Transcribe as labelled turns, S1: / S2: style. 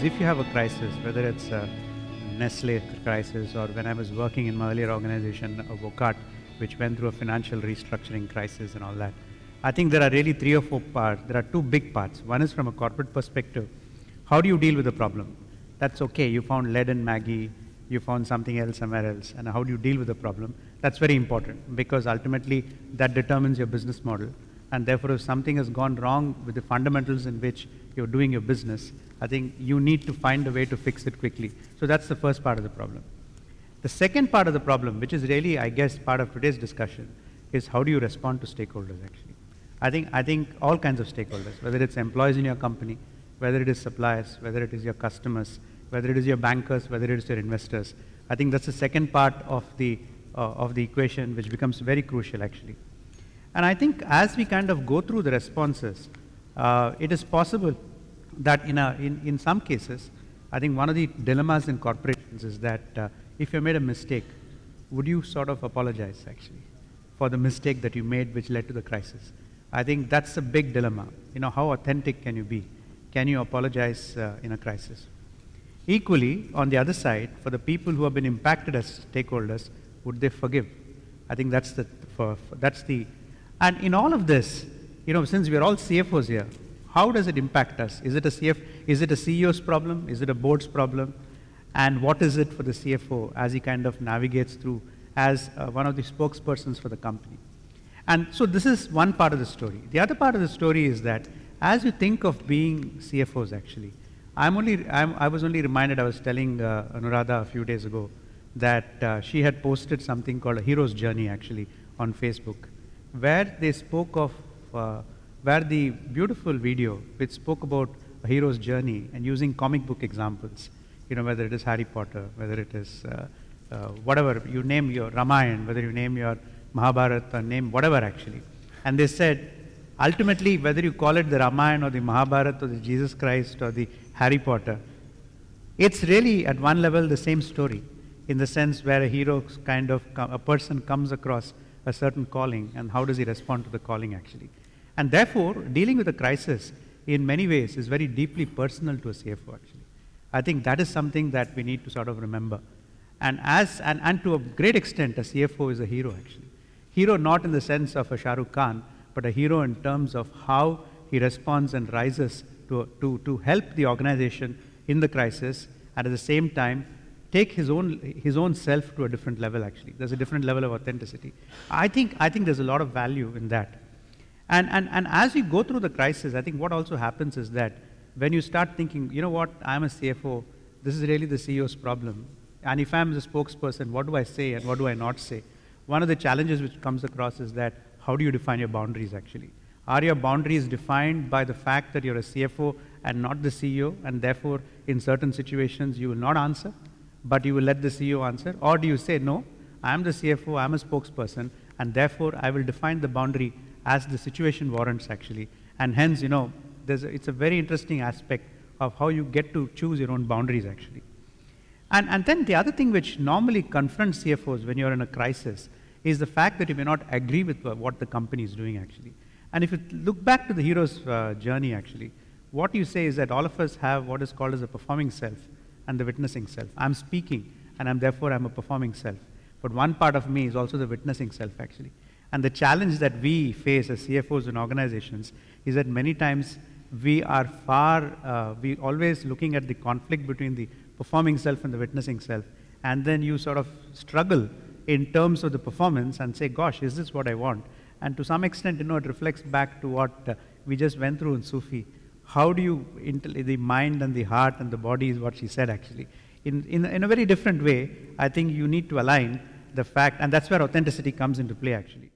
S1: if you have a crisis, whether it's a Nestle crisis or when I was working in my earlier organization, Vocat, which went through a financial restructuring crisis and all that, I think there are really 3 or 4 parts. There are 2 big parts. One is from a corporate perspective. How do you deal with the problem? That's okay. You found lead in Maggie, you found something else somewhere else, and how do you deal with the problem? That's very important because ultimately that determines your business model. And therefore, if something has gone wrong with the fundamentals in which you're doing your business, I think you need to find a way to fix it quickly. So that's the first part of the problem. The second part of the problem, which is really, I guess, part of today's discussion, is how do you respond to stakeholders actually? I think all kinds of stakeholders, whether it's employees in your company, whether it is suppliers, whether it is your customers, whether it is your bankers, whether it is your investors. I think that's the second part of the equation, which becomes very crucial actually. And I think as we kind of go through the responses, it is possible that in some cases, I think one of the dilemmas in corporations is that if you made a mistake, would you sort of apologize actually for the mistake that you made which led to the crisis? I think that's a big dilemma. You know, how authentic can you be? Can you apologize in a crisis? Equally, on the other side, for the people who have been impacted as stakeholders, would they forgive? I think that's and in all of this, you know, since we're all CFOs here, how does it impact us? Is it a CEO's problem? Is it a board's problem? And what is it for the CFO as he kind of navigates through as one of the spokespersons for the company? And so this is one part of the story. The other part of the story is that as you think of being CFOs actually, I was only reminded, I was telling Anuradha a few days ago that she had posted something called a hero's journey actually on Facebook, where they spoke of, where the beautiful video which spoke about a hero's journey and using comic book examples, you know, whether it is Harry Potter, whether it is whatever, you name your Ramayana, whether you name your Mahabharata, name whatever actually. And they said, ultimately, whether you call it the Ramayana or the Mahabharata or the Jesus Christ or the Harry Potter, it's really at one level the same story in the sense where a hero kind of, a person comes across a certain calling and how does he respond to the calling actually. And therefore, dealing with a crisis in many ways is very deeply personal to a CFO actually. I think that is something that we need to sort of remember. And to a great extent, a CFO is a hero actually. Hero not in the sense of a Shah Rukh Khan, but a hero in terms of how he responds and rises to help the organization in the crisis, and at the same time take his own self to a different level actually. There's a different level of authenticity. I think there's a lot of value in that. And as you go through the crisis, I think what also happens is that when you start thinking, you know what, I'm a CFO, this is really the CEO's problem. And if I'm the spokesperson, what do I say and what do I not say? One of the challenges which comes across is that how do you define your boundaries actually? Are your boundaries defined by the fact that you're a CFO and not the CEO, and therefore in certain situations you will not answer, but you will let the CEO answer? Or do you say, no, I'm the CFO, I'm a spokesperson, and therefore I will define the boundary as the situation warrants actually. And hence, you know, it's a very interesting aspect of how you get to choose your own boundaries actually. And then the other thing which normally confronts CFOs when you're in a crisis is the fact that you may not agree with what the company is doing actually. And if you look back to the hero's journey actually, what you say is that all of us have what is called as a performing self and the witnessing self. I'm speaking and therefore I'm a performing self. But one part of me is also the witnessing self actually. And the challenge that we face as CFOs in organizations is that many times we are we always looking at the conflict between the performing self and the witnessing self. And then you sort of struggle in terms of the performance and say, gosh, is this what I want? And to some extent, you know, it reflects back to what we just went through in Sufi. How do you, the mind and the heart and the body is what she said actually. In a very different way, I think you need to align the fact, and that's where authenticity comes into play actually.